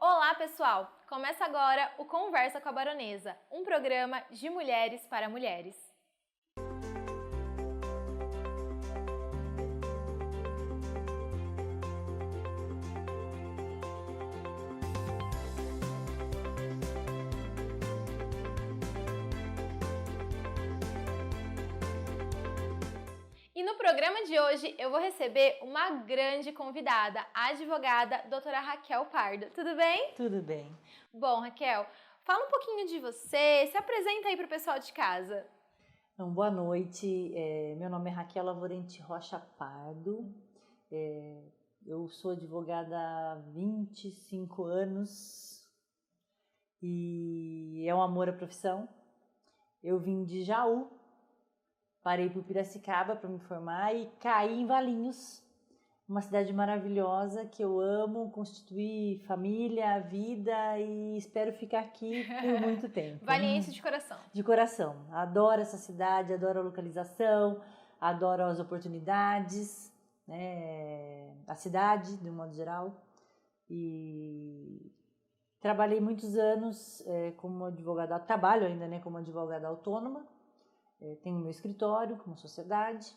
Olá, pessoal! Começa agora o Conversa com a Baronesa, um programa de mulheres para mulheres. E no programa de hoje eu vou receber uma grande convidada, a advogada doutora Raquel Pardo. Tudo bem? Tudo bem. Bom, Raquel, fala um pouquinho de você, se apresenta aí para o pessoal de casa. Então, boa noite, meu nome é Raquel Lavorente Rocha Pardo, eu sou advogada há 25 anos e é um amor à profissão. Eu vim de Jaú, parei por Piracicaba para me formar e caí em Valinhos, uma cidade maravilhosa que eu amo, constituí família, vida e espero ficar aqui por muito tempo. Valiense de coração. De coração. Adoro essa cidade, adoro a localização, adoro as oportunidades, né? A cidade, de um modo geral. E trabalhei muitos anos como advogada, trabalho ainda, né, como advogada autônoma. Tenho meu escritório como sociedade.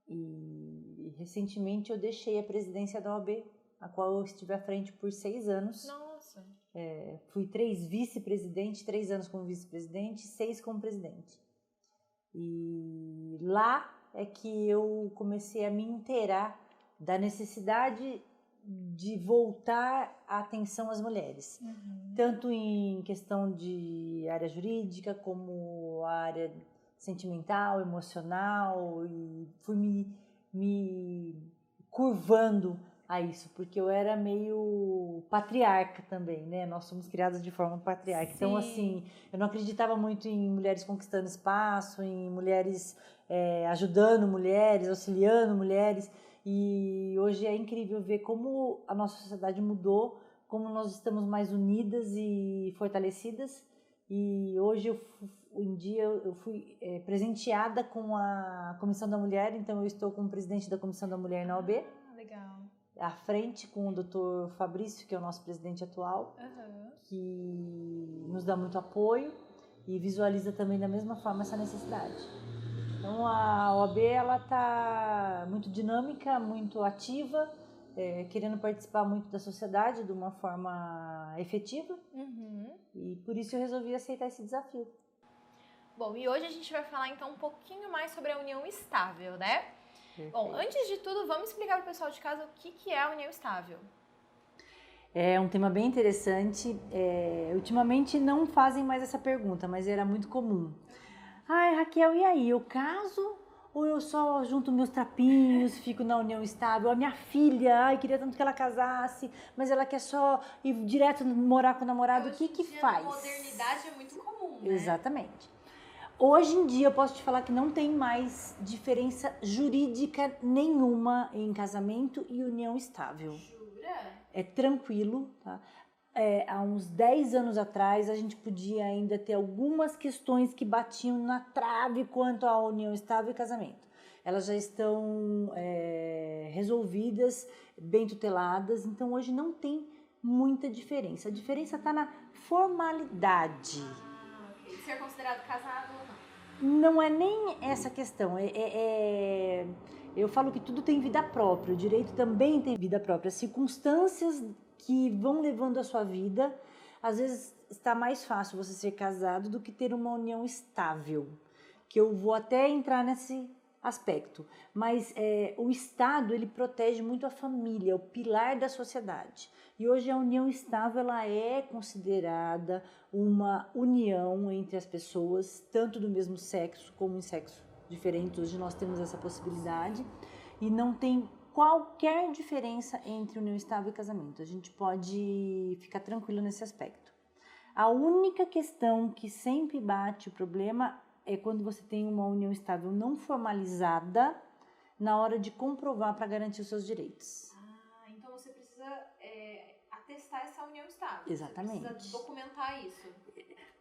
E recentemente eu deixei a presidência da OAB, a qual eu estive à frente por 6 anos. Nossa! Fui 3 vice-presidente, 3 anos como vice-presidente, 6 como presidente. E lá é que eu comecei a me inteirar da necessidade de voltar a atenção às mulheres. Tanto em questão de área jurídica, como a área sentimental, emocional, e fui me curvando a isso, porque eu era meio patriarca também, né? Nós somos criadas de forma patriarca. Sim. Então, assim, eu não acreditava muito em mulheres conquistando espaço, em mulheres ajudando mulheres, auxiliando mulheres. E hoje é incrível ver como a nossa sociedade mudou, como nós estamos mais unidas e fortalecidas. E hoje, eu fui presenteada com a Comissão da Mulher, então eu estou como presidente da Comissão da Mulher na OAB. Legal. À frente com o Dr. Fabrício, que é o nosso presidente atual, que nos dá muito apoio e visualiza também da mesma forma essa necessidade. Então a OAB está muito dinâmica, muito ativa, querendo participar muito da sociedade de uma forma efetiva, e por isso eu resolvi aceitar esse desafio. Bom, e hoje a gente vai falar então um pouquinho mais sobre a união estável, né? Perfeito. Bom, antes de tudo, vamos explicar para o pessoal de casa o que é a união estável. É um tema bem interessante. Ultimamente não fazem mais essa pergunta, mas era muito comum. Ai, Raquel, e aí, eu caso ou eu só junto meus trapinhos, fico na união estável? A minha filha, ai, queria tanto que ela casasse, mas ela quer só ir direto morar com o namorado, o que faz? A modernidade é muito comum, né? Exatamente. Hoje em dia eu posso te falar que não tem mais diferença jurídica nenhuma em casamento e união estável. Jura? É tranquilo, tá? Há uns 10 anos atrás a gente podia ainda ter algumas questões que batiam na trave quanto à união estável e casamento. Elas já estão resolvidas, bem tuteladas, então hoje não tem muita diferença. A diferença está na formalidade. Ser considerado casado ou não? Não é nem essa questão. Eu falo que tudo tem vida própria. O direito também tem vida própria. As circunstâncias que vão levando a sua vida, às vezes está mais fácil você ser casado do que ter uma união estável. Que eu vou até entrar nesse aspecto. Mas o Estado, ele protege muito a família, é o pilar da sociedade. E hoje a união estável ela é considerada uma união entre as pessoas, tanto do mesmo sexo como em sexo diferente. Hoje nós temos essa possibilidade e não tem qualquer diferença entre união estável e casamento. A gente pode ficar tranquilo nesse aspecto. A única questão que sempre bate o problema é quando você tem uma união estável não formalizada na hora de comprovar para garantir os seus direitos. Então você precisa atestar essa união estável. Exatamente. Você precisa documentar isso.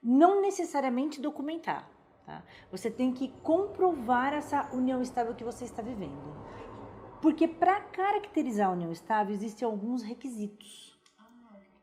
Não necessariamente documentar, tá? Você tem que comprovar essa união estável que você está vivendo. Porque para caracterizar a união estável existem alguns requisitos.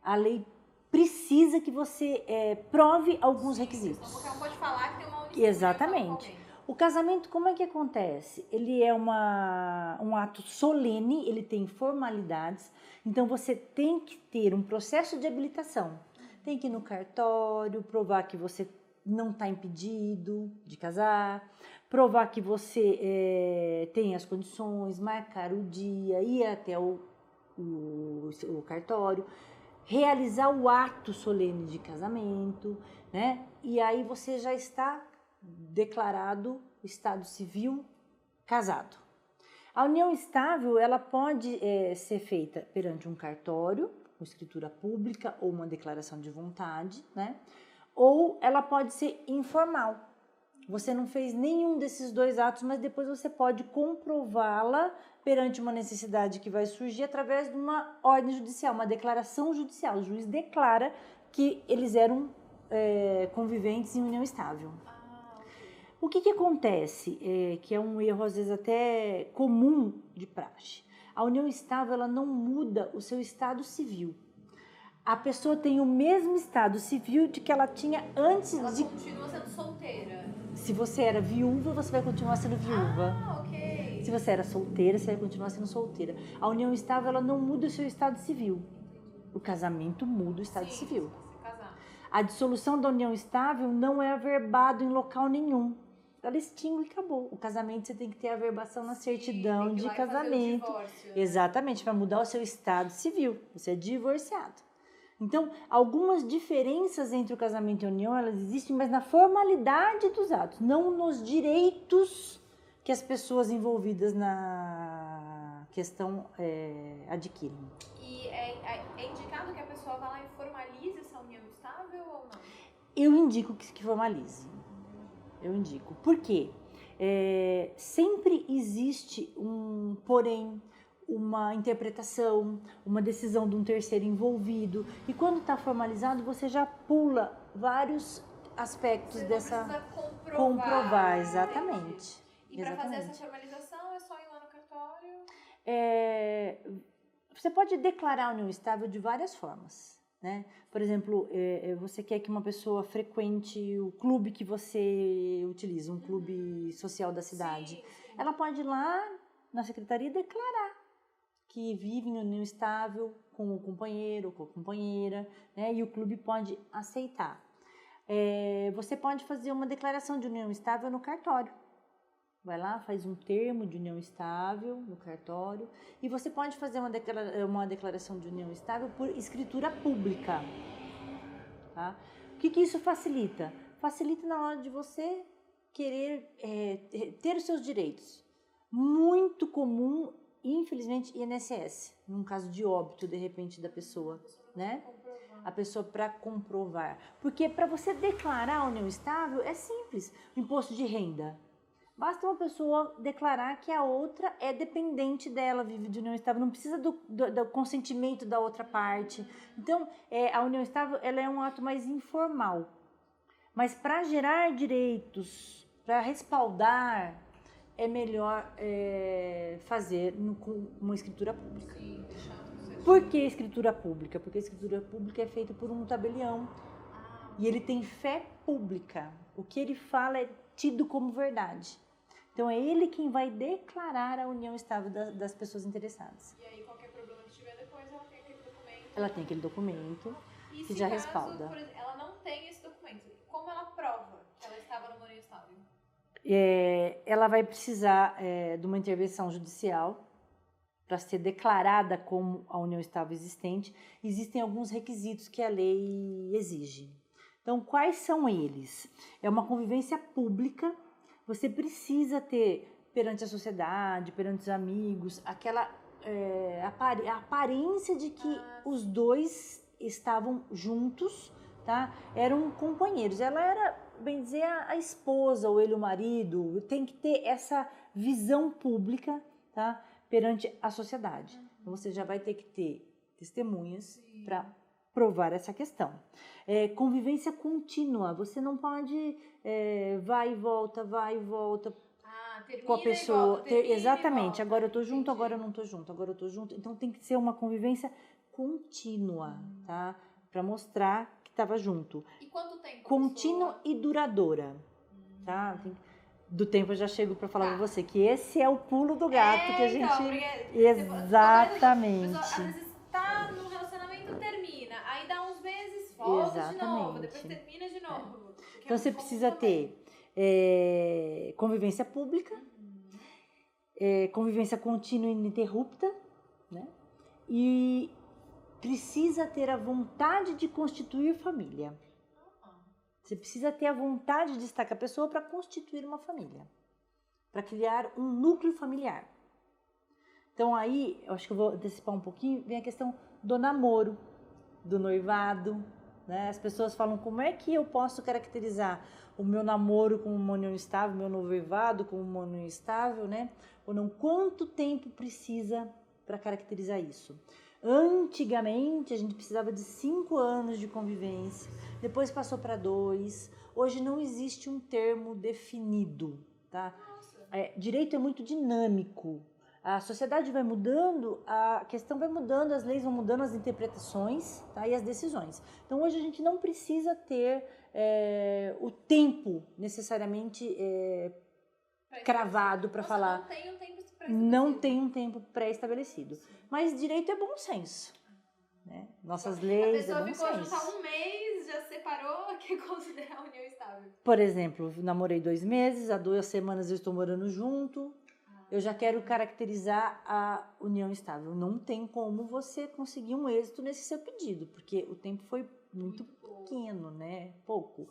a lei precisa que você prove alguns requisitos. Qualquer um pode falar que tem uma unicórnio. Exatamente. O casamento, como é que acontece? Ele é um ato solene, ele tem formalidades, então você tem que ter um processo de habilitação. Tem que ir no cartório, provar que você não está impedido de casar, provar que você tem as condições, marcar o dia, ir até o cartório, realizar o ato solene de casamento, né? E aí você já está declarado estado civil casado. A união estável, ela pode ser feita perante um cartório, com escritura pública ou uma declaração de vontade, né? Ou ela pode ser informal. Você não fez nenhum desses dois atos, mas depois você pode comprová-la perante uma necessidade que vai surgir através de uma ordem judicial, uma declaração judicial. O juiz declara que eles eram conviventes em união estável. O que acontece, que é um erro às vezes até comum de praxe? A união estável, ela não muda o seu estado civil. A pessoa tem o mesmo estado civil de que ela tinha antes ela de... Ela continua sendo solteira. Se você era viúva, você vai continuar sendo viúva. Ok. Se você era solteira, você vai continuar sendo solteira. A união estável, ela não muda o seu estado civil. O casamento muda o estado civil. A dissolução da união estável não é averbado em local nenhum. Ela extingue e acabou. O casamento você tem que ter a averbação na certidão de casamento. Divórcio, né? Exatamente, para mudar o seu estado civil. Você é divorciado. Então, algumas diferenças entre o casamento e a união, elas existem, mas na formalidade dos atos, não nos direitos que as pessoas envolvidas na questão adquirem. E é indicado que a pessoa vá lá e formalize essa união estável ou não? Eu indico que formalize. Eu indico. Por quê? Sempre existe um porém, uma interpretação, uma decisão de um terceiro envolvido. E quando está formalizado, você já pula vários aspectos você dessa... Precisa comprovar, exatamente. E para fazer essa formalização é só ir lá no cartório? Você pode declarar a união estável de várias formas, né? Por exemplo, você quer que uma pessoa frequente o clube que você utiliza, um clube social da cidade. Sim. Ela pode ir lá na secretaria e declarar que vive em união estável com o companheiro ou com a companheira, né? E o clube pode aceitar. Você pode fazer uma declaração de união estável no cartório. Vai lá, faz um termo de união estável no cartório e você pode fazer uma declaração de união estável por escritura pública. Tá? O que isso facilita? Facilita na hora de você querer ter os seus direitos. Muito comum, infelizmente, INSS, num caso de óbito, de repente, da pessoa, né? A pessoa para comprovar. Porque para você declarar a união estável é simples. O imposto de renda. Basta uma pessoa declarar que a outra é dependente dela, vive de união estável, não precisa do consentimento da outra parte. Então, a união estável ela é um ato mais informal. Mas para gerar direitos, para respaldar, é melhor fazer com uma escritura pública. Sim, Por que escritura pública? Porque a escritura pública é feita por um tabelião. E ele tem fé pública. O que ele fala é tido como verdade. Então, é ele quem vai declarar a união estável das pessoas interessadas. E aí, qualquer problema que tiver depois, ela tem aquele documento. Ela tem aquele documento e que já respalda. Por exemplo, ela não tem esse documento. Como ela prova que ela estava numa união estável? Ela vai precisar de uma intervenção judicial para ser declarada como a união estável existente. Existem alguns requisitos que a lei exige. Então, quais são eles? É uma convivência pública. Você precisa ter, perante a sociedade, perante os amigos, aquela aparência de que os dois estavam juntos, tá? Eram companheiros. Ela era, bem dizer, a esposa ou ele o marido. Tem que ter essa visão pública, tá? Perante a sociedade. Então, você já vai ter que ter testemunhas para provar essa questão. Convivência contínua. Você não pode vai e volta com a pessoa. Exatamente. Agora eu tô junto, agora eu não tô junto, agora eu tô junto. Então tem que ser uma convivência contínua, tá? Para mostrar que estava junto. E quanto tempo? Contínua e duradoura, tá? Do tempo eu já chego para falar pra você que esse é o pulo do gato que a gente... Exatamente. Às vezes tá no relacionamento, termina, aí dá uns meses, volta de novo, depois termina de novo. Então você precisa ter convivência pública, convivência contínua e ininterrupta, né? E precisa ter a vontade de constituir família. Você precisa ter a vontade de estar com a pessoa para constituir uma família, para criar um núcleo familiar. Então aí, eu acho que eu vou antecipar um pouquinho, vem a questão do namoro, do noivado, né? As pessoas falam, como é que eu posso caracterizar o meu namoro como uma união estável, o meu noivado como uma união estável, né? Ou não, quanto tempo precisa para caracterizar isso? Antigamente, a gente precisava de 5 anos de convivência, depois passou para 2. Hoje não existe um termo definido, tá? Direito é muito dinâmico. A sociedade vai mudando, a questão vai mudando, as leis vão mudando, as interpretações, tá? E as decisões. Então, hoje a gente não precisa ter o tempo necessariamente cravado para falar. Não tem um tempo pré-estabelecido. Não tem um tempo pré-estabelecido. Mas direito é bom senso, né? Nossas leis é bom senso. A pessoa ficou junto há um mês, já separou, que considera a união estável. Por exemplo, namorei 2 meses, há 2 semanas eu estou morando junto. Eu já quero caracterizar a união estável. Não tem como você conseguir um êxito nesse seu pedido, porque o tempo foi muito pequeno, né? Pouco.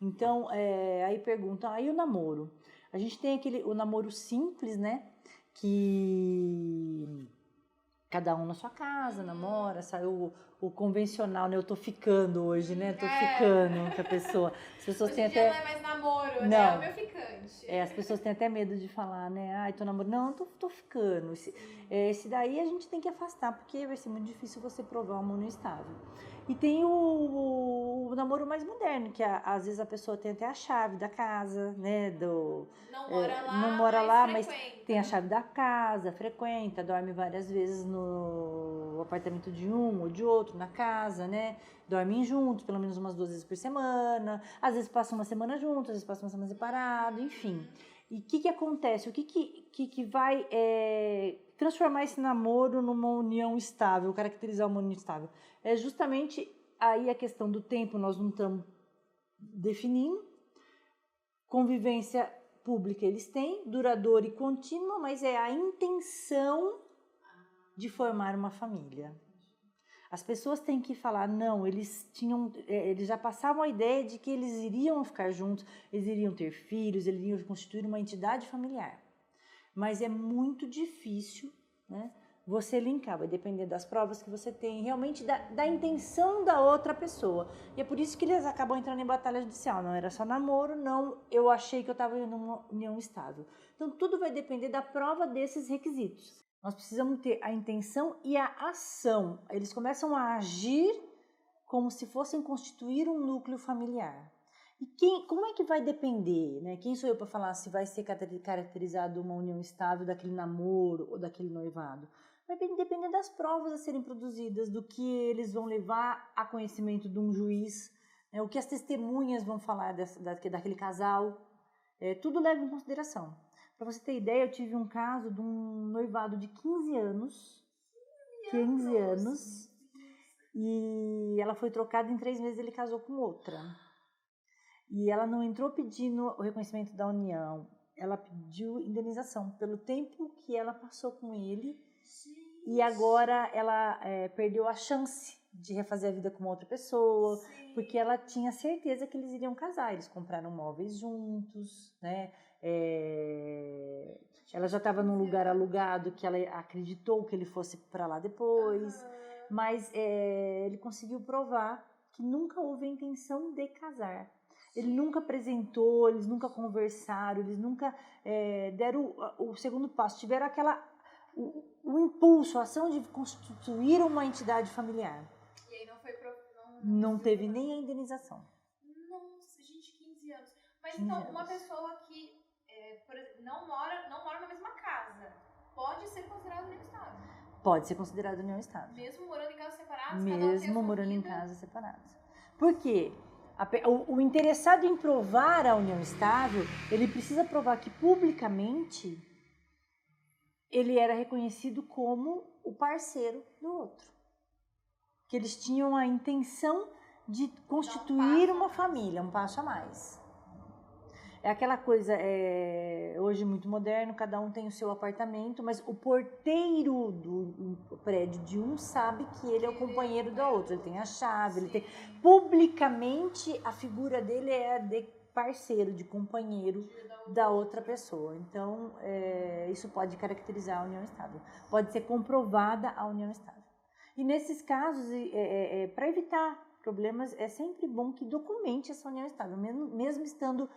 Então, aí perguntam, aí o namoro? A gente tem o namoro simples, né? Que cada um na sua casa namora, saiu o convencional, né? Eu tô ficando hoje, né? Tô ficando com a pessoa. As pessoas hoje têm até... não é mais namoro, não. né? É o meu ficante. As pessoas têm até medo de falar, né? Ai, tô namorando. Não, tô ficando. Esse daí a gente tem que afastar, porque vai ser muito difícil você provar uma união estável. E tem o namoro mais moderno, que às vezes a pessoa tem até a chave da casa, né? Não mora lá, mas tem a chave da casa, frequenta, dorme várias vezes no apartamento de um ou de outro, na casa, né? Dormem juntos, pelo menos umas 2 vezes por semana. Às vezes passam uma semana juntos, às vezes passam uma semana separado, enfim. E o que acontece? O que vai transformar esse namoro numa união estável, caracterizar uma união estável? É justamente aí a questão do tempo, nós não estamos definindo. Convivência pública eles têm, duradoura e contínua, mas é a intenção de formar uma família. As pessoas têm que falar, não, eles já passavam a ideia de que eles iriam ficar juntos, eles iriam ter filhos, eles iriam constituir uma entidade familiar. Mas é muito difícil, né, você linkar, vai depender das provas que você tem, realmente da intenção da outra pessoa. E é por isso que eles acabam entrando em batalha judicial. Não era só namoro, não, eu achei que eu estava em uma união estável. Então, tudo vai depender da prova desses requisitos. Nós precisamos ter a intenção e a ação. Eles começam a agir como se fossem constituir um núcleo familiar. E como é que vai depender, né? Quem sou eu para falar se vai ser caracterizado uma união estável daquele namoro ou daquele noivado? Vai depender das provas a serem produzidas, do que eles vão levar a conhecimento de um juiz, né? O que as testemunhas vão falar daquele casal. Tudo leva em consideração. Para você ter ideia, eu tive um caso de um noivado de 15 anos. 15 anos. E ela foi trocada em 3 meses, ele casou com outra. E ela não entrou pedindo o reconhecimento da união. Ela pediu indenização pelo tempo que ela passou com ele. E agora ela perdeu a chance de refazer a vida com uma outra pessoa. Sim. Porque ela tinha certeza que eles iriam casar. Eles compraram móveis juntos, né? Ela já estava num lugar alugado que ela acreditou que ele fosse para lá depois, mas ele conseguiu provar que nunca houve a intenção de casar. Ele nunca apresentou, eles nunca conversaram, eles nunca deram o segundo passo, tiveram o impulso, a ação de constituir uma entidade familiar. E aí não teve nem a indenização. Nossa, gente, 15 anos. Mas então, uma pessoa que por exemplo, não mora na mesma casa, pode ser considerada união estável? Pode ser considerado união estável. Mesmo morando em casas separadas? Mesmo morando em casas separadas. Por quê? O interessado em provar a união estável, ele precisa provar que publicamente ele era reconhecido como o parceiro do outro. Que eles tinham a intenção de constituir uma família, um passo a mais. É aquela coisa, hoje muito moderno, cada um tem o seu apartamento, mas o porteiro do prédio de um sabe que ele é o companheiro do outro, ele tem a chave, ele tem... Publicamente, a figura dele é a de parceiro, de companheiro da outra pessoa. Então, isso pode caracterizar a união estável. Pode ser comprovada a união estável. E nesses casos, para evitar problemas, é sempre bom que documente essa união estável, mesmo estando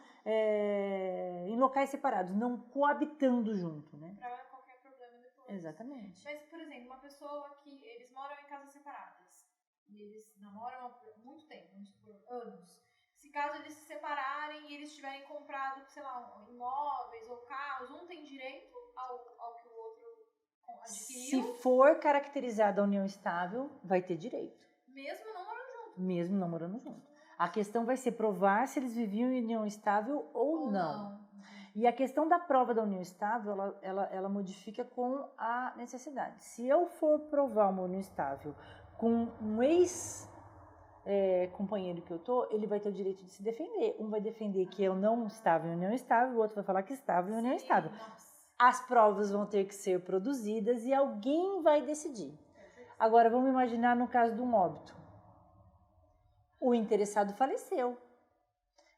em locais separados, não coabitando junto, né? Para qualquer problema depois. Exatamente. Mas, por exemplo, uma pessoa que eles moram em casas separadas e eles namoram há muito tempo, vamos supor, anos. Se caso eles se separarem e eles tiverem comprado, sei lá, imóveis ou carros, um tem direito ao que o outro adquiriu? Se for caracterizada a união estável, vai ter direito. Mesmo não morando junto? Mesmo não morando junto. A questão vai ser provar se eles viviam em união estável ou não. E a questão da prova da união estável, ela modifica com a necessidade. Se eu for provar uma união estável com um ex-companheiro que eu tô, ele vai ter o direito de se defender. Um vai defender que eu não estava em união estável, o outro vai falar que estava em união estável. As provas vão ter que ser produzidas e alguém vai decidir. Agora, vamos imaginar no caso de um óbito. O interessado faleceu.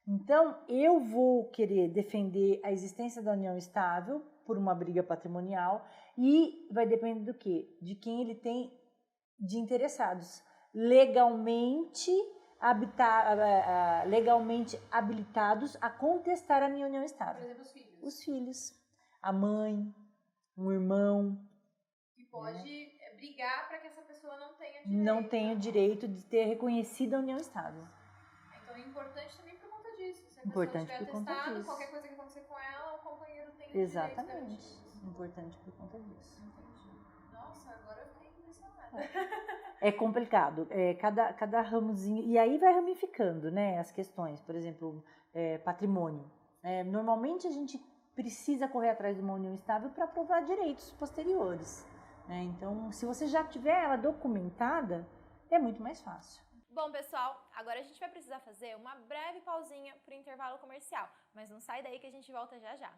Então, eu vou querer defender a existência da união estável por uma briga patrimonial e vai depender do quê? De quem ele tem de interessados. Legalmente habilitados a contestar a minha união estável. Por exemplo, os filhos. Os filhos, a mãe, um irmão. Que pode brigar para que essa pessoa não tenha direito. Não tenha o direito de ter reconhecido a união estável. Então é importante também por conta disso. Se a Importante pessoa por conta atestado, disso. qualquer coisa que acontecer com ela, o companheiro tem Exatamente. Importante por conta disso. Entendi. Nossa, agora eu fiquei impressionada. É complicado. Cada ramozinho... E aí vai ramificando, né, as questões. Por exemplo, patrimônio. Normalmente a gente precisa correr atrás de uma união estável para provar direitos posteriores. Então, se você já tiver ela documentada, é muito mais fácil. Bom, pessoal, agora a gente vai precisar fazer uma breve pausinha para o intervalo comercial, mas não sai daí que a gente volta já já.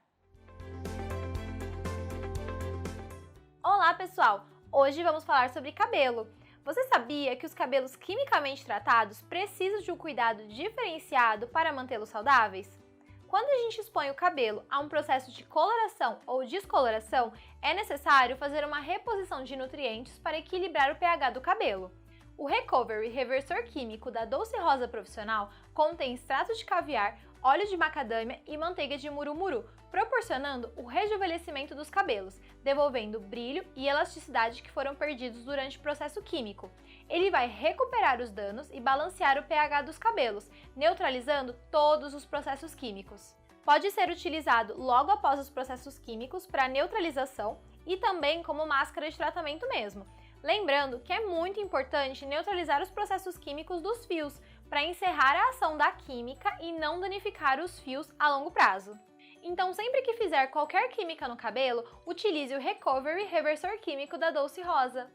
Olá, pessoal! Hoje vamos falar sobre cabelo. Você sabia que os cabelos quimicamente tratados precisam de um cuidado diferenciado para mantê-los saudáveis? Quando a gente expõe o cabelo a um processo de coloração ou descoloração, é necessário fazer uma reposição de nutrientes para equilibrar o pH do cabelo. O Recovery Reversor Químico da Doce Rosa Profissional contém extrato de caviar, óleo de macadâmia e manteiga de murumuru, proporcionando o rejuvenescimento dos cabelos, devolvendo o brilho e elasticidade que foram perdidos durante o processo químico. Ele vai recuperar os danos e balancear o pH dos cabelos, neutralizando todos os processos químicos. Pode ser utilizado logo após os processos químicos para neutralização e também como máscara de tratamento mesmo. Lembrando que é muito importante neutralizar os processos químicos dos fios para encerrar a ação da química e não danificar os fios a longo prazo. Então, sempre que fizer qualquer química no cabelo, utilize o Recovery Reversor Químico da Doce Rosa.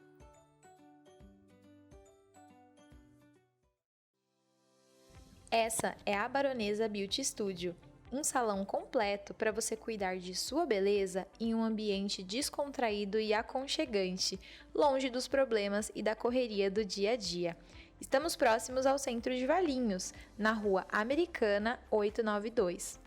Essa é a Baronesa Beauty Studio, um salão completo para você cuidar de sua beleza em um ambiente descontraído e aconchegante, longe dos problemas e da correria do dia a dia. Estamos próximos ao centro de Valinhos, na Rua Americana 892.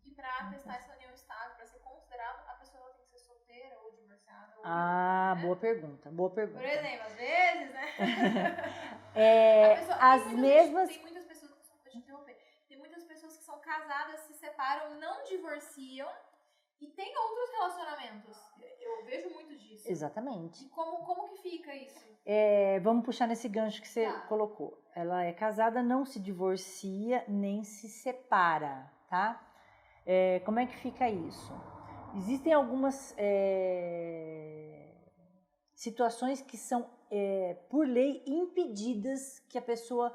E para testar essa união estável, para ser considerado, a pessoa tem que ser solteira ou divorciada? Boa pergunta, boa pergunta. Por exemplo, às vezes, né? Tem muitas pessoas, desculpa te interromper, tem muitas pessoas que são casadas, se separam, não divorciam e tem outros relacionamentos. Eu vejo muito disso. isso. Exatamente. E como que fica isso? Vamos puxar nesse gancho que você colocou. Ela é casada, não se divorcia, nem se separa, tá? Como é que fica isso? Existem algumas situações que são, por lei, impedidas que a pessoa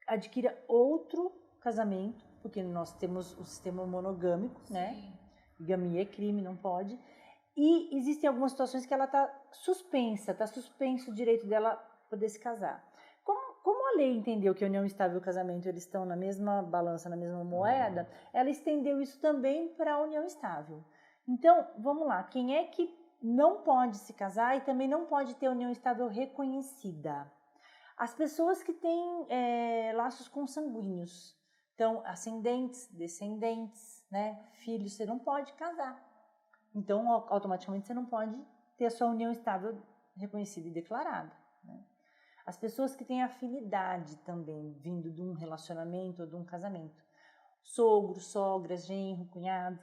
adquira outro casamento, porque nós temos o sistema monogâmico, né? Bigamia é crime, não pode. E existem algumas situações que ela está suspenso o direito dela poder se casar. Como a lei entendeu que a união estável e o casamento eles estão na mesma balança, na mesma moeda, ela estendeu isso também para a união estável. Então, vamos lá, quem é que não pode se casar e também não pode ter união estável reconhecida? As pessoas que têm laços consanguíneos, então ascendentes, descendentes, né, filhos, você não pode casar. Então, automaticamente, você não pode ter a sua união estável reconhecida e declarada. Né? As pessoas que têm afinidade também, vindo de um relacionamento ou de um casamento. Sogro, sogra, genro, cunhado.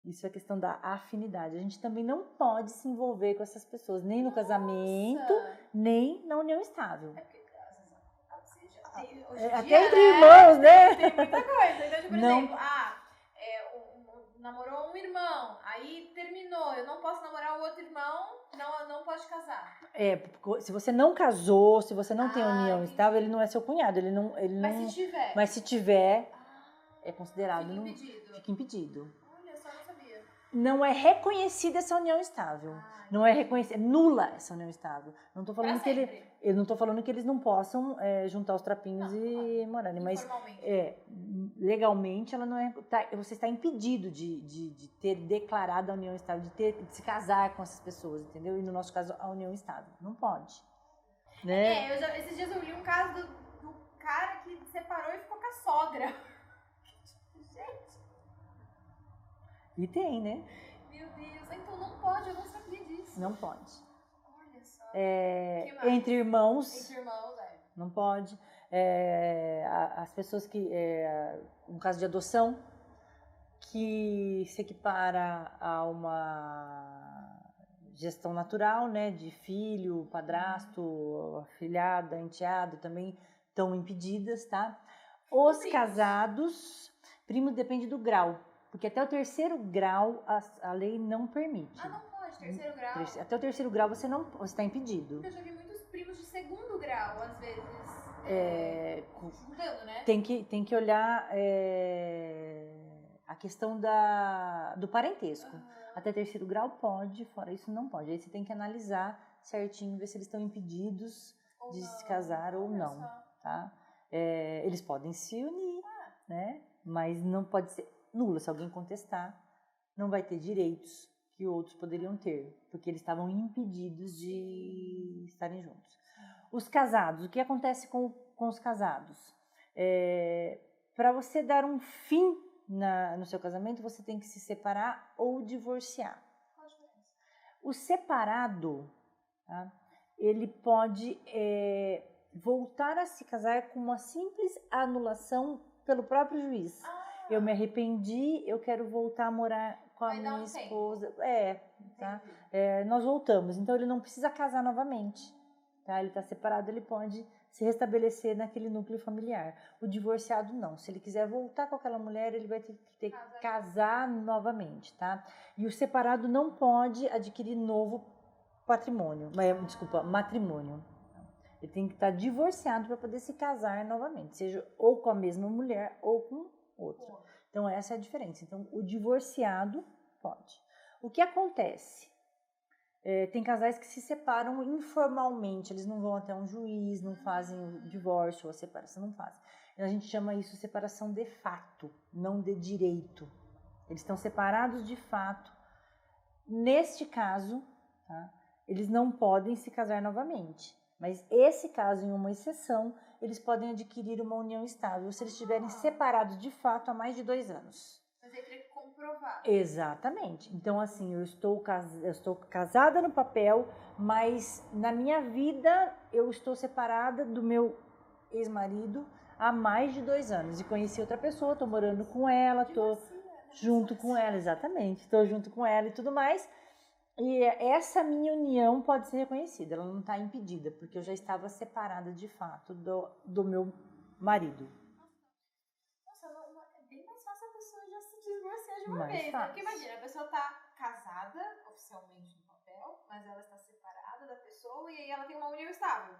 Isso é questão da afinidade. A gente também não pode se envolver com essas pessoas, nem no casamento, nem na união estável. Até entre irmãos, né? Tem muita coisa. Então, por exemplo, namorou um irmão, aí terminou, eu não posso namorar o outro irmão, não pode casar. Se você não casou, se você não tem união estável, ele não é seu cunhado, ele não. Mas se tiver, é considerado. Fica impedido. Olha, só não sabia. Não é reconhecida essa união estável. Não é reconhecida, nula essa união estável. Não tô falando eu não estou falando que eles não possam juntar os trapinhos e morarem, mas legalmente ela não é. Você está impedido de ter declarado a união estável, de se casar com essas pessoas, entendeu? E no nosso caso, a união estável. Não pode. Né? Esses dias eu li um caso do cara que separou e ficou com a sogra. Gente. E tem, né? Meu Deus, então não pode, eu não sabia disso. Não pode. Olha só. Entre irmãos. Entre irmãos, Não pode. As pessoas que. Um caso de adoção, que se equipara a uma gestão natural, né? De filho, padrasto, afilhada, enteado, também estão impedidas, tá? Os casados, primo depende do grau. Porque até o 3º grau a lei não permite. Não pode, 3º grau? Até o 3º grau você está impedido. Eu já vi muitos primos de 2º grau, às vezes, juntando, né? Tem que olhar a questão do parentesco. Até 3º grau pode, fora isso não pode. Aí você tem que analisar certinho, ver se eles estão impedidos de se casar ou não. Tá? Eles podem se unir, né? Mas não pode ser nula. Se alguém contestar, não vai ter direitos que outros poderiam ter, porque eles estavam impedidos de estarem juntos. Os casados, o que acontece com os casados? Para você dar um fim no seu casamento, você tem que se separar ou divorciar. O separado, tá? Ele pode voltar a se casar com uma simples anulação pelo próprio juiz. Eu me arrependi, eu quero voltar a morar com a minha esposa. Tá? Nós voltamos, então ele não precisa casar novamente. Tá? Ele está separado, ele pode se restabelecer naquele núcleo familiar. O divorciado não. Se ele quiser voltar com aquela mulher, ele vai ter que casar novamente. Tá? E o separado não pode adquirir novo matrimônio. Ele tem que estar divorciado para poder se casar novamente, seja ou com a mesma mulher ou com outra. Então, essa é a diferença. Então, o divorciado pode. O que acontece? Tem casais que se separam informalmente, eles não vão até um juiz, não fazem o divórcio ou a separação, não fazem. A gente chama isso de separação de fato, não de direito. Eles estão separados de fato. Neste caso, tá, eles não podem se casar novamente. Mas esse caso, em uma exceção, eles podem adquirir uma união estável se eles estiverem separados de fato há mais de 2 anos. Mas aí teria que comprovar. Exatamente. Então, assim, eu estou casada no papel, mas na minha vida eu estou separada do meu ex-marido há mais de 2 anos. E conheci outra pessoa, estou morando com ela, estou junto com ela, exatamente. Estou junto com ela e tudo mais. E essa minha união pode ser reconhecida, ela não está impedida, porque eu já estava separada de fato do meu marido. Nossa, é bem mais fácil a pessoa já se divorciar de uma Mais vez, né? fácil. Porque imagina, a pessoa tá casada, oficialmente no papel, mas ela está separada da pessoa e aí ela tem uma união estável.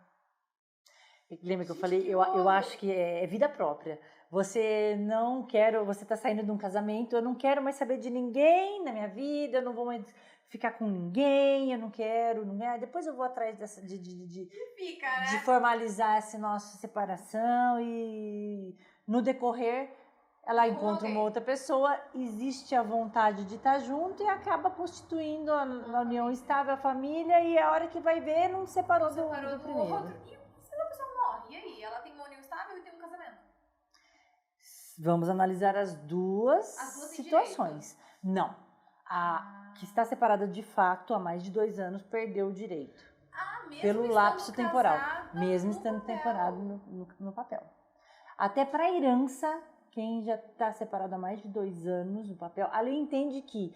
Lembra que eu Gente, falei, que eu louco. acho que é vida própria. Você tá saindo de um casamento, eu não quero mais saber de ninguém na minha vida, eu não vou mais ficar com ninguém, eu não quero, depois eu vou atrás Fica, né? de formalizar essa nossa separação e no decorrer ela encontra uma outra pessoa, existe a vontade de estar junto e acaba constituindo a união estável, a família, e a hora que vai ver, não separou do primeiro. Outro. E se a pessoa morre? E aí? Ela tem uma união estável e tem um casamento? Vamos analisar as duas situações. Não. A que está separada de fato há mais de 2 anos perdeu o direito. Mesmo pelo lapso temporal. Mesmo estando temporado no papel. Até para herança, quem já está separado há mais de 2 anos no papel, a lei entende que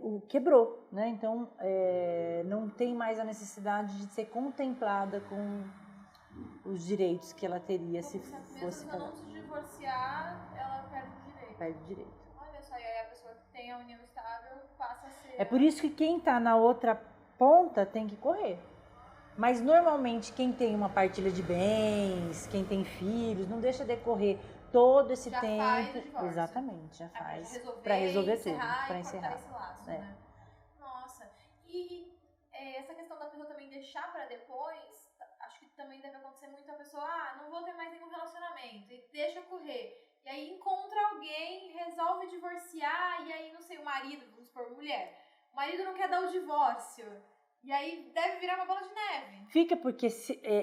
o quebrou, né? Então não tem mais a necessidade de ser contemplada com os direitos que ela teria se fosse casada. Mesmo se não se divorciar, ela perde o direito. Perde o direito. Olha só, e aí a pessoa que tem a união estável passa a ser... É por isso que quem está na outra ponta tem que correr. Mas normalmente quem tem uma partilha de bens, quem tem filhos, não deixa decorrer todo esse já tempo. Faz o divórcio. Exatamente, já faz. Para resolver tudo, para encerrar esse laço, né? Nossa, e essa questão da pessoa também deixar para depois, acho que também deve acontecer muito a pessoa, não vou ter mais nenhum relacionamento, e deixa correr. E aí encontra alguém, resolve divorciar, e aí, não sei, o marido, vamos supor, mulher, o marido não quer dar o divórcio. E aí deve virar uma bola de neve. Fica porque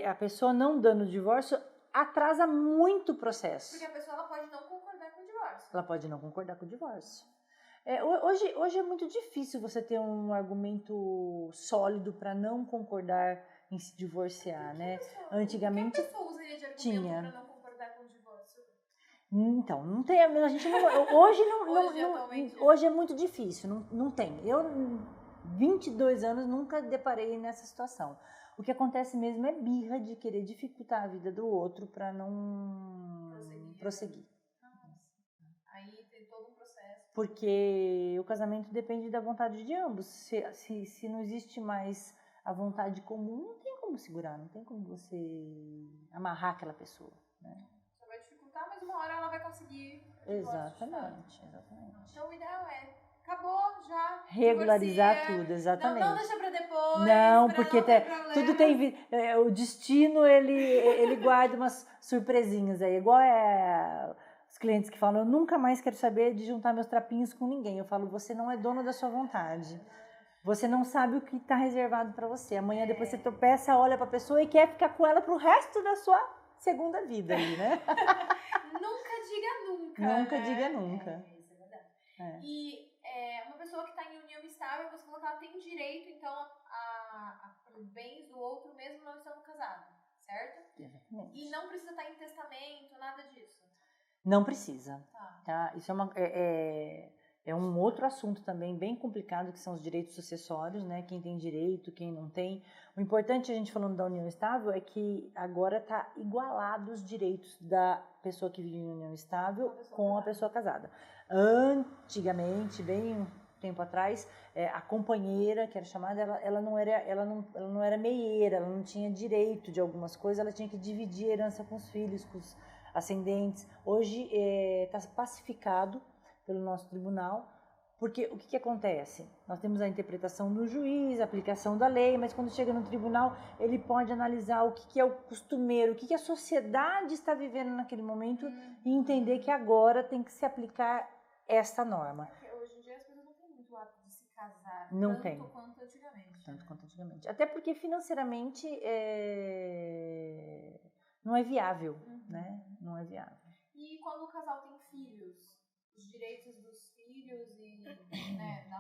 a pessoa não dando o divórcio atrasa muito o processo. Porque a pessoa ela pode não concordar com o divórcio. Ela pode não concordar com o divórcio. Hoje é muito difícil você ter um argumento sólido para não concordar em se divorciar, né? Antigamente que a pessoa usaria de argumento para não concordar com o divórcio? Então, não tem, a gente não, hoje é muito difícil, não tem. Eu 22 anos nunca deparei nessa situação. O que acontece mesmo é birra de querer dificultar a vida do outro para não prosseguir. Aí tem todo um processo. Porque o casamento depende da vontade de ambos. Se não existe mais a vontade comum, não tem como segurar, não tem como você amarrar aquela pessoa, né? Só vai dificultar, mas uma hora ela vai conseguir. Exatamente. Então o ideal acabou já. Regularizar tudo, exatamente. Não deixa pra depois. Não, porque tudo tem. O destino, ele guarda umas surpresinhas aí. Igual os clientes que falam, eu nunca mais quero saber de juntar meus trapinhos com ninguém. Eu falo, você não é dono da sua vontade. Você não sabe o que está reservado para você. Amanhã depois você tropeça, olha para a pessoa e quer ficar com ela pro resto da sua segunda vida aí, né? Nunca diga nunca. Nunca diga nunca. Isso é verdade. E uma pessoa que está em união estável, você falou que ela tem direito, então, a bens do outro, mesmo não estando casado, certo? Exatamente. E não precisa estar em testamento, nada disso? Não precisa. Tá? Isso é um outro assunto também bem complicado, que são os direitos sucessórios, né? Quem tem direito, quem não tem. O importante, a gente falando da união estável, é que agora está igualado os direitos da pessoa que vive em união estável com a pessoa casada. Antigamente, bem um tempo atrás, a companheira, que era chamada, ela não era meieira, ela não tinha direito de algumas coisas, ela tinha que dividir a herança com os filhos, com os ascendentes. Hoje está pacificado pelo nosso tribunal, porque o que acontece? Nós temos a interpretação do juiz, a aplicação da lei, mas quando chega no tribunal, ele pode analisar o que é o costumeiro, o que a sociedade está vivendo naquele momento e entender que agora tem que se aplicar essa norma. Hoje em dia as pessoas não têm muito hábito de se casar, tanto quanto antigamente. Tanto quanto antigamente. Até porque financeiramente não é viável, né? Não é viável. E quando o casal tem filhos, os direitos dos filhos e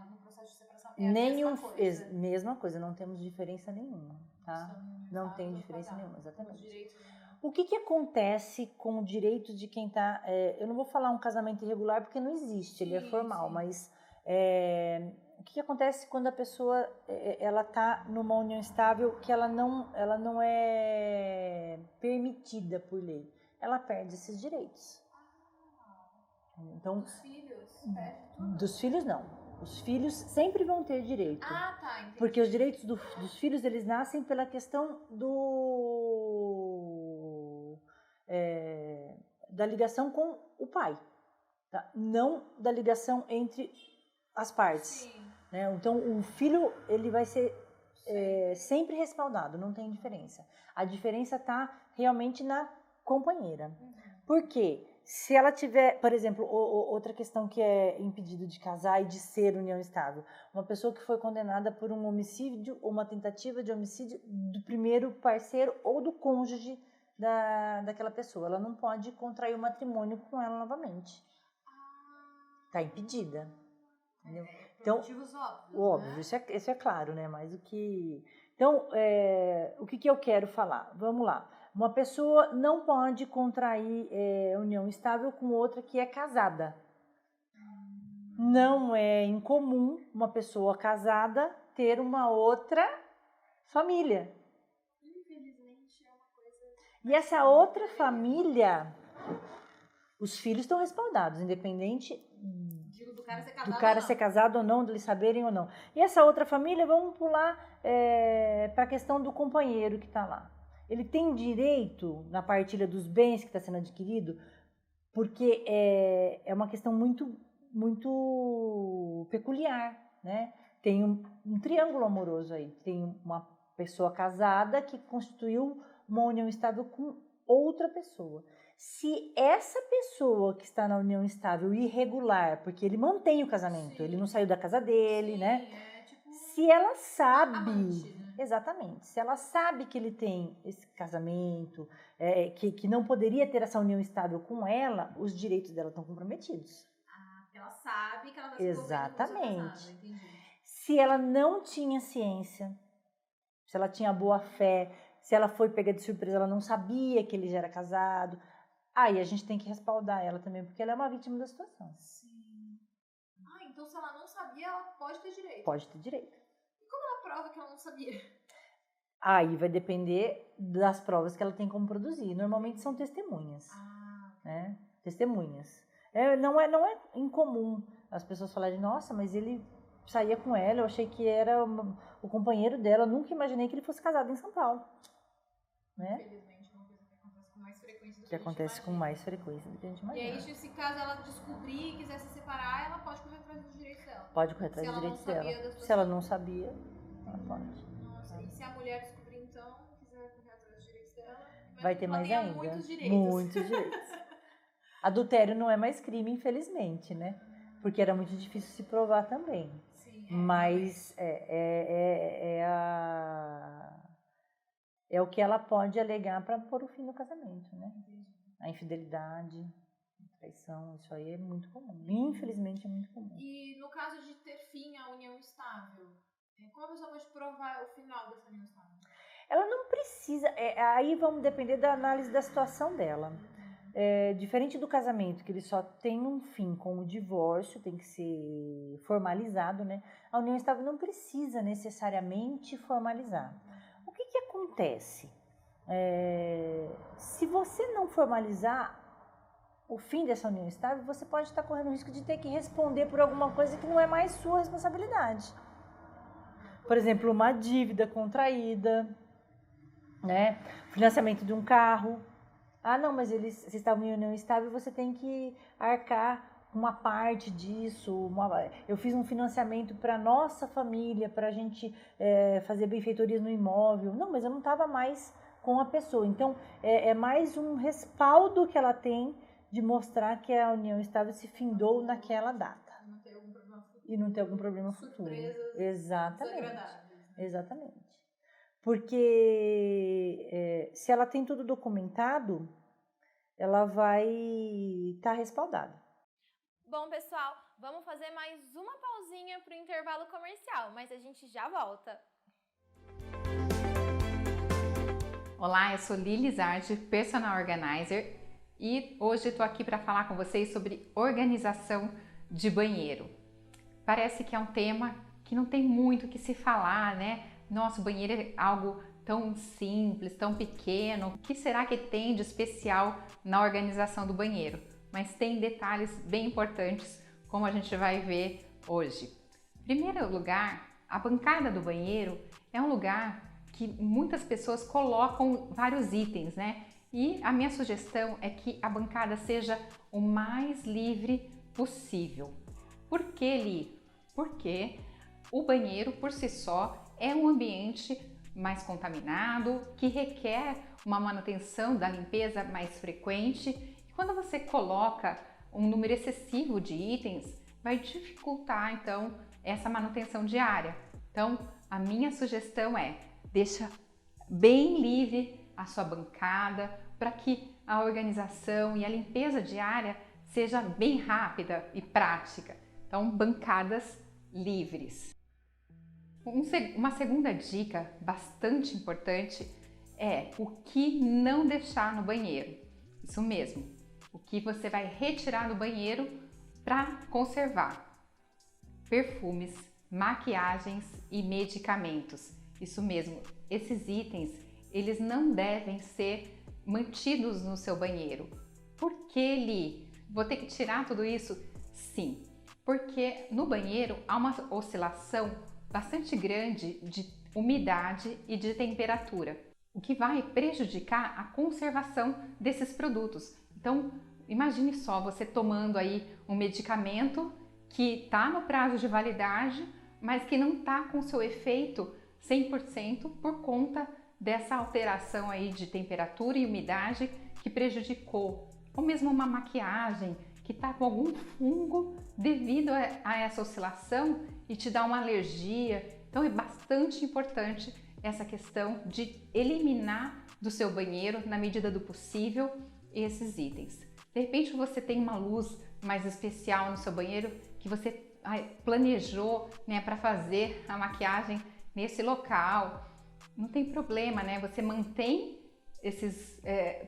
no processo de separação é a mesma coisa? Mesma coisa, não temos diferença nenhuma, tá? Não tem diferença nenhuma, exatamente. O que acontece com o direito de quem está... eu não vou falar um casamento irregular porque não existe, ele é formal, mas O que acontece quando a pessoa ela está numa união estável que ela não é permitida por lei? Ela perde esses direitos. Então, Dos filhos, perde tudo? Dos filhos não. Os filhos sempre vão ter direito. Ah, tá, entendi. Porque os direitos dos filhos, eles nascem pela questão da ligação com o pai, tá? Não da ligação entre as partes. Sim. Né? Então, o filho, ele vai ser sempre respaldado, não tem diferença. A diferença está realmente na companheira. Por quê? Se ela tiver, por exemplo, outra questão que é impedido de casar e de ser união estável, uma pessoa que foi condenada por um homicídio ou uma tentativa de homicídio do primeiro parceiro ou do cônjuge daquela pessoa, ela não pode contrair o matrimônio com ela novamente. Está impedida. Entendeu? Então, motivos óbvios, óbvio, né? Isso é claro, né? Mas o que... Então, o que eu quero falar? Vamos lá. Uma pessoa não pode contrair união estável com outra que é casada. Não é incomum uma pessoa casada ter uma outra família. Infelizmente é uma coisa... E essa outra família, os filhos estão respaldados, independente do cara ser casado do cara ou não. ser casado ou não, de eles saberem ou não. E essa outra família, vamos pular para a questão do companheiro que está lá. Ele tem direito na partilha dos bens que está sendo adquirido, porque é uma questão muito, muito peculiar, né? Tem um triângulo amoroso aí. Tem uma pessoa casada que constituiu uma união estável com outra pessoa. Se essa pessoa que está na união estável irregular, porque ele mantém o casamento, Sim. Ele não saiu da casa dele, Sim, né? Tipo se ela sabe, amante, né? Exatamente, se ela sabe que ele tem esse casamento, que não poderia ter essa união estável com ela, os direitos dela estão comprometidos. Porque ela sabe que ela vai se Exatamente. Entendi. Se ela não tinha ciência, se ela tinha boa fé, se ela foi pega de surpresa, ela não sabia que ele já era casado, aí a gente tem que respaldar ela também, porque ela é uma vítima da situação. Sim. Então se ela não sabia, ela pode ter direito. Pode ter direito. E como ela prova que ela não sabia? Aí vai depender das provas que ela tem como produzir. Normalmente são testemunhas. Né? Testemunhas. Não é incomum as pessoas falarem, nossa, mas ele saía com ela, eu achei que era o companheiro dela, eu nunca imaginei que ele fosse casado em São Paulo. Né? Infelizmente, é uma coisa que acontece com mais frequência do que Que acontece com mais frequência do que a gente imagina. E aí, se caso ela descobrir e quiser se separar, ela pode correr atrás dos direitos dela. Pode correr atrás dos direitos dela. Se ela não sabia, ela pode. Nossa, e se a mulher descobrir, então, quiser correr atrás dos direitos dela, vai ter mais ainda. Muitos direitos. Muitos direitos. Adultério não é mais crime, infelizmente, né? Porque era muito difícil se provar também. Sim, mas é o que ela pode alegar para pôr o fim no casamento, né? A infidelidade, a traição, isso aí é muito comum. Infelizmente é muito comum. E no caso de ter fim à união estável, como a pessoa pode provar o final dessa união estável? Ela não precisa, aí vamos depender da análise da situação dela. Diferente do casamento, que ele só tem um fim com o divórcio, tem que ser formalizado, né? A união estável não precisa necessariamente formalizar. O que acontece? Se você não formalizar o fim dessa união estável, você pode estar correndo o risco de ter que responder por alguma coisa que não é mais sua responsabilidade. Por exemplo, uma dívida contraída, né? Financiamento de um carro. Não, mas vocês estavam em união estável, você tem que arcar uma parte disso. Eu fiz um financiamento para nossa família, para a gente fazer benfeitorias no imóvel. Não, mas eu não estava mais com a pessoa. Então, é mais um respaldo que ela tem de mostrar que a união estável se findou naquela data. E não ter algum problema futuro. Surpresas. Exatamente. Exatamente. Porque se ela tem tudo documentado, ela vai estar respaldada. Bom, pessoal, vamos fazer mais uma pausinha para o intervalo comercial, mas a gente já volta. Olá, eu sou Lili Zardi, Personal Organizer, e hoje estou aqui para falar com vocês sobre organização de banheiro. parece que é um tema que não tem muito o que se falar, né? Nossa, o banheiro é algo tão simples, tão pequeno. O que será que tem de especial na organização do banheiro? Mas tem detalhes bem importantes, como a gente vai ver hoje. Em primeiro lugar, a bancada do banheiro é um lugar que muitas pessoas colocam vários itens, né? E a minha sugestão é que a bancada seja o mais livre possível. Por que livre? Porque o banheiro por si só é um ambiente mais contaminado, que requer uma manutenção da limpeza mais frequente. E quando você coloca um número excessivo de itens, vai dificultar então essa manutenção diária. Então, a minha sugestão é: deixa bem livre a sua bancada para que a organização e a limpeza diária seja bem rápida e prática. Então, bancadas livres. Uma segunda dica bastante importante é o que não deixar no banheiro. Isso mesmo, o que você vai retirar do banheiro para conservar. Perfumes, maquiagens e medicamentos. Isso mesmo, esses itens, eles não devem ser mantidos no seu banheiro. Por que, Li? Vou ter que tirar tudo isso? Sim, porque no banheiro há uma oscilação bastante grande de umidade e de temperatura, o que vai prejudicar a conservação desses produtos. Então, imagine só você tomando aí um medicamento que está no prazo de validade, mas que não está com seu efeito 100% por conta dessa alteração aí de temperatura e umidade que prejudicou. Ou mesmo uma maquiagem que está com algum fungo devido a essa oscilação e te dá uma alergia. Então é bastante importante essa questão de eliminar do seu banheiro, na medida do possível, esses itens. De repente você tem uma luz mais especial no seu banheiro que você planejou, né, para fazer a maquiagem nesse local. Não tem problema, né? Você mantém esses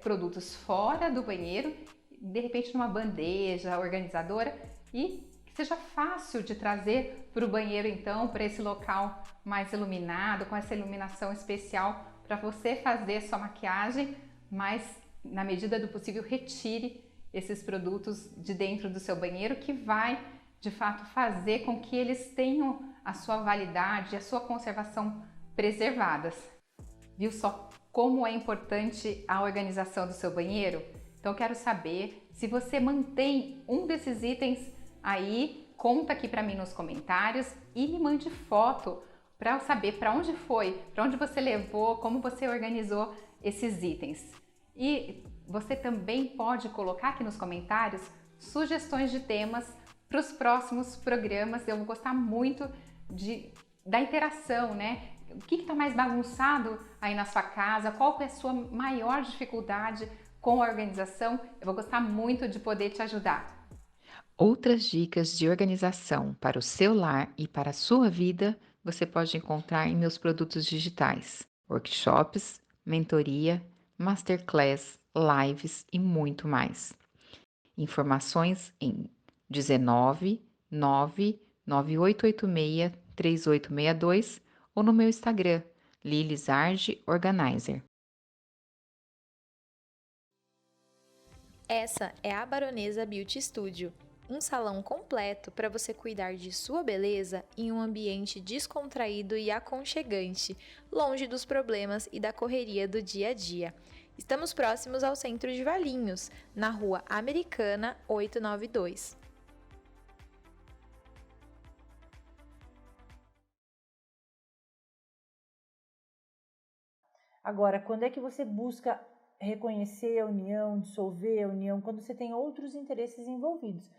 produtos fora do banheiro, de repente numa bandeja organizadora, e que seja fácil de trazer para o banheiro, então, para esse local mais iluminado, com essa iluminação especial para você fazer sua maquiagem, mas na medida do possível retire esses produtos de dentro do seu banheiro, que vai de fato fazer com que eles tenham a sua validade, a sua conservação preservadas. Viu só como é importante a organização do seu banheiro? Então eu quero saber se você mantém um desses itens aí, conta aqui para mim nos comentários e me mande foto para eu saber para onde foi, para onde você levou, como você organizou esses itens. E você também pode colocar aqui nos comentários sugestões de temas para os próximos programas. Eu vou gostar muito da interação, né? O que está mais bagunçado aí na sua casa? Qual é a sua maior dificuldade com a organização? Eu vou gostar muito de poder te ajudar. Outras dicas de organização para o seu lar e para a sua vida você pode encontrar em meus produtos digitais, workshops, mentoria, masterclass, lives e muito mais. Informações em 19 99886 3862 ou no meu Instagram, Lilizardi Organizer. Essa é a Baronesa Beauty Studio, um salão completo para você cuidar de sua beleza em um ambiente descontraído e aconchegante, longe dos problemas e da correria do dia a dia. Estamos próximos ao centro de Valinhos, na Rua Americana 892. Agora, quando é que você busca reconhecer a união, dissolver a união? Quando você tem outros interesses envolvidos.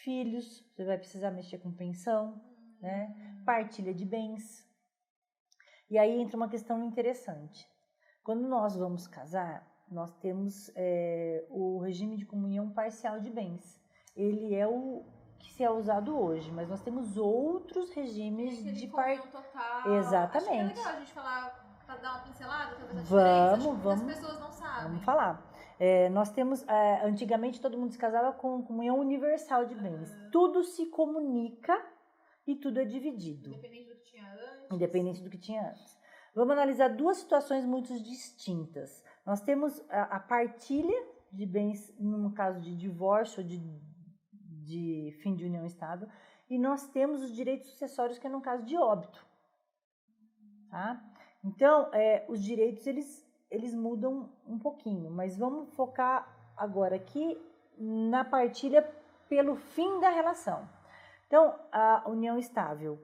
Filhos, você vai precisar mexer com pensão, né? Partilha de bens. E aí entra uma questão interessante. Quando nós vamos casar, nós temos o regime de comunhão parcial de bens. Ele é o que se é usado hoje, mas nós temos outros regimes de comunhão total. Exatamente. Acho que é legal a gente falar, para dar uma pincelada, talvez a diferença, vamos, as pessoas não sabem. Vamos falar. Nós temos, antigamente todo mundo se casava com comunhão universal de bens. Tudo se comunica e tudo é dividido. Independente do que tinha antes. Independente do que tinha antes. Vamos analisar duas situações muito distintas. Nós temos a partilha de bens, no caso de divórcio, de fim de união estável, e nós temos os direitos sucessórios, que é no caso de óbito. Tá? Então, os direitos, eles mudam um pouquinho, mas vamos focar agora aqui na partilha pelo fim da relação. Então, a união estável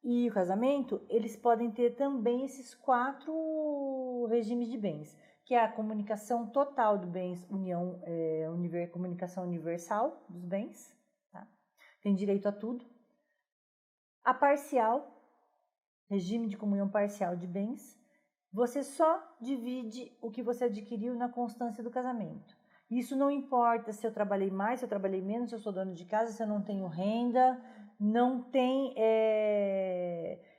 e o casamento, eles podem ter também esses 4 regimes de bens, que é a comunicação total dos bens, comunicação universal dos bens, tá? Tem direito a tudo. A parcial, regime de comunhão parcial de bens, você só divide o que você adquiriu na constância do casamento. Isso não importa se eu trabalhei mais, se eu trabalhei menos, se eu sou dono de casa, se eu não tenho renda, não tem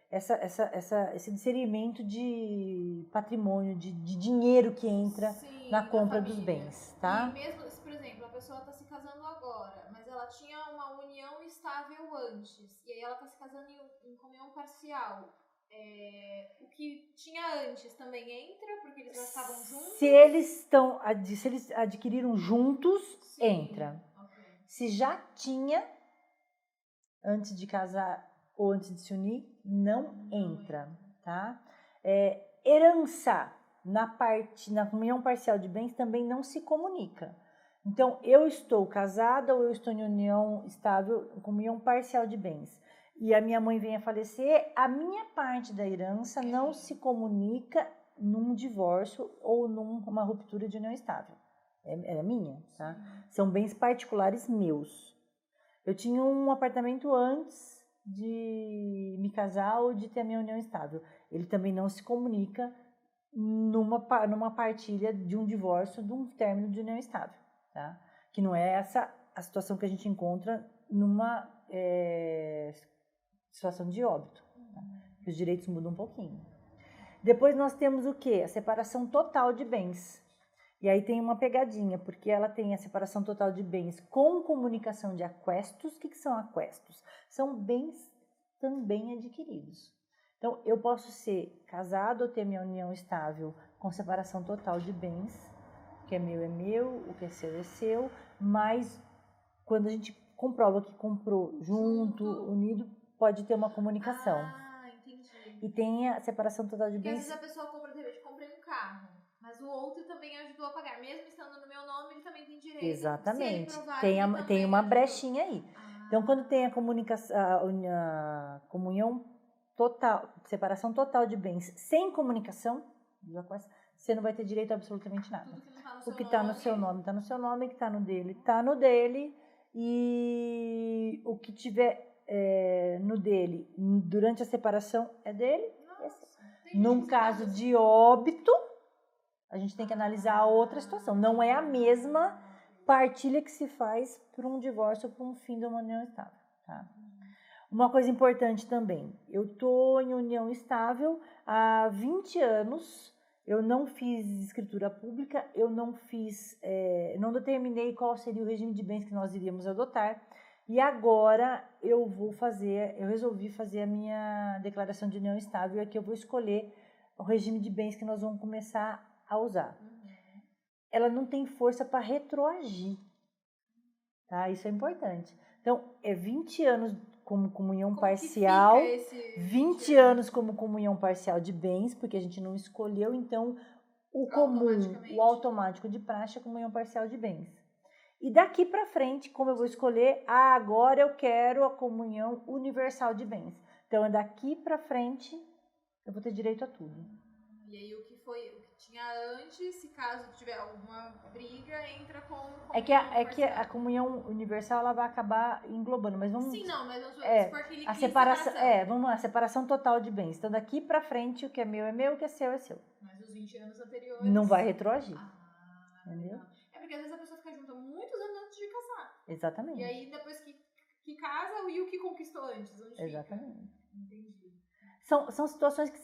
esse inserimento de patrimônio, de dinheiro que entra na compra dos bens, tá? E mesmo, por exemplo, a pessoa está se casando agora, mas ela tinha uma união estável antes, e aí ela está se casando em comunhão parcial. O que tinha antes também entra, porque eles já estavam juntos? Se eles adquiriram juntos, Sim. entra. Okay. Se já tinha, antes de casar ou antes de se unir, não entra, tá? Herança na comunhão parcial de bens também não se comunica. Então, eu estou casada ou eu estou em união estável, comunhão parcial de bens, e a minha mãe vem a falecer, a minha parte da herança não se comunica num divórcio ou numa ruptura de união estável. É minha, tá? São bens particulares meus. Eu tinha um apartamento antes de me casar ou de ter a minha união estável. Ele também não se comunica numa partilha de um divórcio, de um término de união estável, tá? Que não é essa a situação que a gente encontra numa situação de óbito, tá? Os direitos mudam um pouquinho. Depois nós temos o quê? A separação total de bens. E aí tem uma pegadinha, porque ela tem a separação total de bens com comunicação de aquestos. O que são aquestos? São bens também adquiridos. Então, eu posso ser casado ou ter minha união estável com separação total de bens, o que é meu, o que é seu, mas quando a gente comprova que comprou junto, unido, pode ter uma comunicação. Ah, entendi. E tem a separação total de Porque bens. às vezes a pessoa compra, de repente, comprei um carro, mas o outro também ajudou a pagar. Mesmo estando no meu nome, ele também tem direito. Exatamente. Se ele provar Tem uma ajudou. brechinha aí. Então, quando tem a comunhão total, separação total de bens sem comunicação, você não vai ter direito a absolutamente nada. Tudo que não tá no seu nome. O que está no seu nome, o que está no dele, está no dele. E o que tiver no dele durante a separação é dele. Num caso de óbito, a gente tem que analisar a outra situação. Não é a mesma partilha que se faz para um divórcio ou para um fim de uma união estável, tá? Uma coisa importante também, eu estou em união estável há 20 anos, eu não fiz escritura pública, eu não determinei qual seria o regime de bens que nós iríamos adotar, e agora eu resolvi fazer a minha declaração de união estável, e aqui eu vou escolher o regime de bens que nós vamos começar a usar. Ela não tem força para retroagir, tá? Isso é importante. Então, 20 anos como comunhão parcial, 20 anos como comunhão parcial de bens, porque a gente não escolheu, então, o comum, o automático de praxe é comunhão parcial de bens. E daqui para frente, como eu vou escolher, agora eu quero a comunhão universal de bens. Então, daqui para frente, eu vou ter direito a tudo. E aí, o que tinha antes, se caso tiver alguma briga, entra com É que a comunhão universal ela vai acabar englobando, mas vamos... Sim, não, mas vamos supor que ele a separação. Vamos lá, separação total de bens. Então, daqui pra frente, o que é meu, o que é seu é seu. Mas os 20 anos anteriores... Não vai retroagir. Entendeu? É porque às vezes a pessoa fica junto muitos anos antes de casar. Exatamente. E aí, depois que casa, e o que conquistou antes? Onde Exatamente. fica? Entendi. São situações que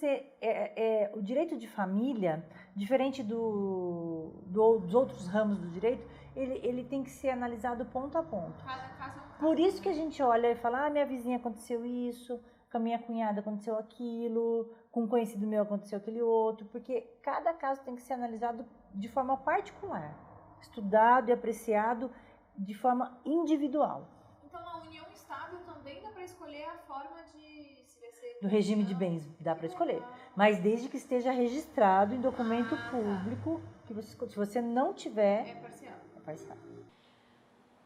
o direito de família, diferente dos outros ramos do direito, ele tem que ser analisado ponto a ponto. Cada caso é um caso. Por isso que a gente olha e fala, minha vizinha aconteceu isso, com a minha cunhada aconteceu aquilo, com um conhecido meu aconteceu aquele outro, porque cada caso tem que ser analisado de forma particular, estudado e apreciado de forma individual. Então, na união estável também dá para escolher a forma de se vai ser... Do regime de bens dá para escolher, mas desde que esteja registrado em documento público, que você, se você não tiver... É parcial. É parcial.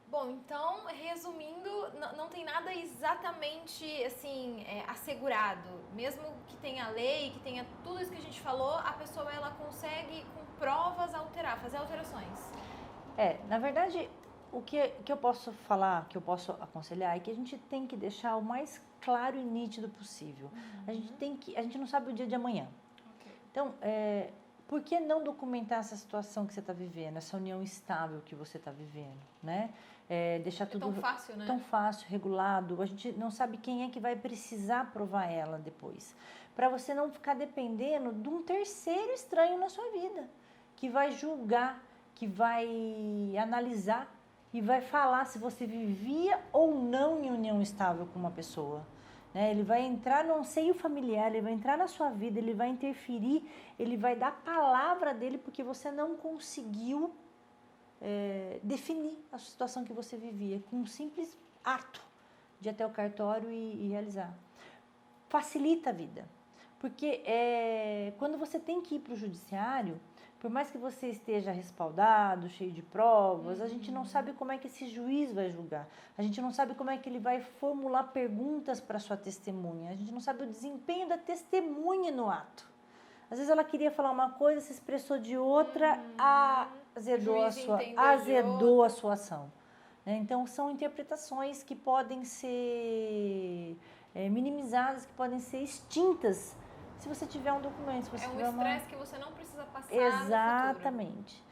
Bom, então, resumindo, não tem nada exatamente, assim, assegurado. Mesmo que tenha lei, que tenha tudo isso que a gente falou, a pessoa, ela consegue, com provas, fazer alterações. Na verdade, o que eu posso falar, que eu posso aconselhar, é que a gente tem que deixar o mais claro e nítido possível. A gente não sabe o dia de amanhã. Okay. Então, por que não documentar essa situação que você está vivendo, essa união estável que você está vivendo, né? Deixar tudo tão fácil, né? Tão fácil, regulado. A gente não sabe quem é que vai precisar provar ela depois. Para você não ficar dependendo de um terceiro estranho na sua vida, que vai julgar, que vai analisar e vai falar se você vivia ou não em união estável com uma pessoa. Ele vai entrar no seio familiar, ele vai entrar na sua vida, ele vai interferir, ele vai dar a palavra dele porque você não conseguiu definir a situação que você vivia com um simples ato de ir até o cartório e realizar. Facilita a vida, porque quando você tem que ir para o judiciário, por mais que você esteja respaldado, cheio de provas, a gente não sabe como é que esse juiz vai julgar. A gente não sabe como é que ele vai formular perguntas para sua testemunha. A gente não sabe o desempenho da testemunha no ato. Às vezes ela queria falar uma coisa, se expressou de outra, azedou a sua ação. Então, são interpretações que podem ser minimizadas, que podem ser extintas se você tiver um documento. Se você tiver estresse que você não precisa passar. Exatamente.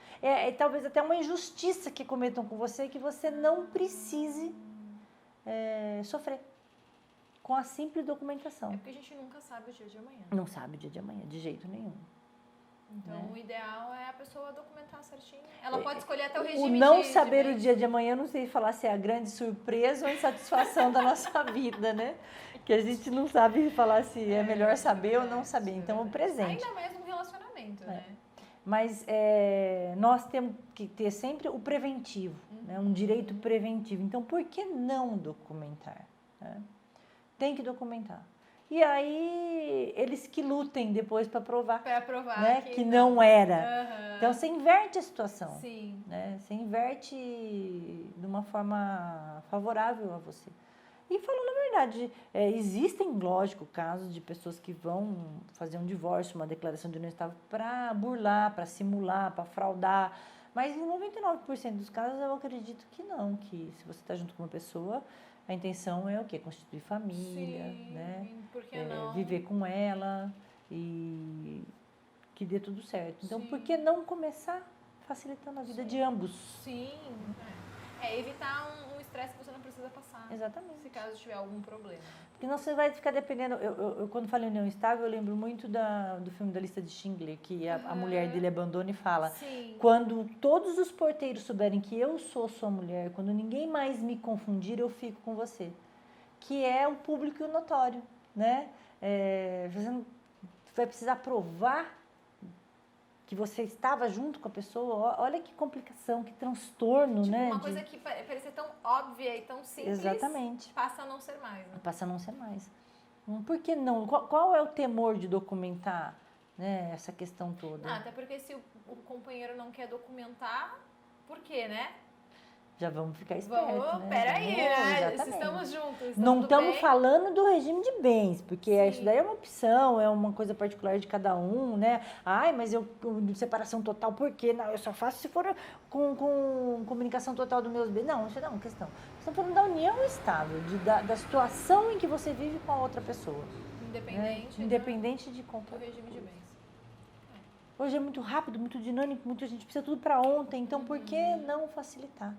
Talvez até uma injustiça que cometam com você que você não precise sofrer com a simples documentação. Porque a gente nunca sabe o dia de amanhã. Não sabe o dia de amanhã, de jeito nenhum. Então, o ideal é a pessoa documentar certinho. Ela pode escolher até o regime de... O não saber o dia de amanhã, eu não sei falar se é a grande surpresa ou a insatisfação da nossa vida, né? Que a gente não sabe falar se é melhor saber ou não saber. Então, o presente. Ainda mais um relacionamento, né? Mas nós temos que ter sempre o preventivo, né? Um direito preventivo. Então, por que não documentar? Né? Tem que documentar. E aí, eles que lutem depois para provar. Para provar, né? Que não era. Uhum. Então, você inverte a situação. Sim. Né? Você inverte de uma forma favorável a você. E falando a verdade, existem, lógico, casos de pessoas que vão fazer um divórcio, uma declaração de união estável para burlar, para simular, para fraudar. Mas em 99% dos casos eu acredito que não, que se você está junto com uma pessoa, a intenção é o quê? Constituir família, sim, né? Por que não? Viver com ela e que dê tudo certo. Então, sim. por que não começar facilitando a vida de ambos? Sim, evitar um estresse que você não precisa passar. Exatamente. Se caso tiver algum problema. Porque não você vai ficar dependendo... Eu quando falo em união estável, eu lembro muito do filme da Lista de Schindler, que a mulher dele abandona e fala: sim. Quando todos os porteiros souberem que eu sou sua mulher, quando ninguém mais me confundir, eu fico com você. Que é o público e o notório, né? Você não vai precisar provar que você estava junto com a pessoa. Olha que complicação, que transtorno, né? Uma coisa que parecia tão óbvia e tão simples. Exatamente. Passa a não ser mais. Né? Passa a não ser mais. Por que não? Qual é o temor de documentar, né, essa questão toda? Até porque se o companheiro não quer documentar, por quê, né? Já vamos ficar espertos, né? Peraí, né? Estamos juntos. Não estamos falando do regime de bens, porque isso daí é uma opção, é uma coisa particular de cada um, né? Ai, mas separação total, por quê? Não, eu só faço se for com comunicação total dos meus bens. Não, isso não é uma questão. Estamos falando da união estável, da situação em que você vive com a outra pessoa. Independente. Né? Independente de qualquer do regime de bens. Hoje é muito rápido, muito dinâmico, muita gente precisa tudo para ontem, então por que não facilitar?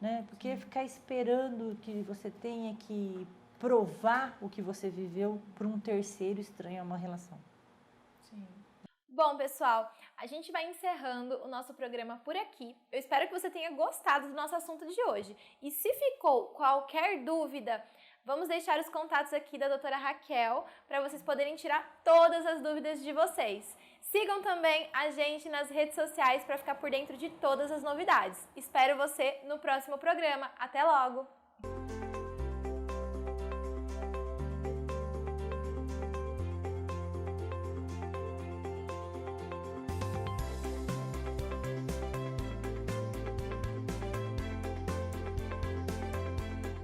Né? Porque ficar esperando que você tenha que provar o que você viveu para um terceiro estranho a uma relação. Sim. Bom, pessoal, a gente vai encerrando o nosso programa por aqui. Eu espero que você tenha gostado do nosso assunto de hoje. E se ficou qualquer dúvida, vamos deixar os contatos aqui da doutora Raquel para vocês poderem tirar todas as dúvidas de vocês. Sigam também a gente nas redes sociais para ficar por dentro de todas as novidades. Espero você no próximo programa. Até logo!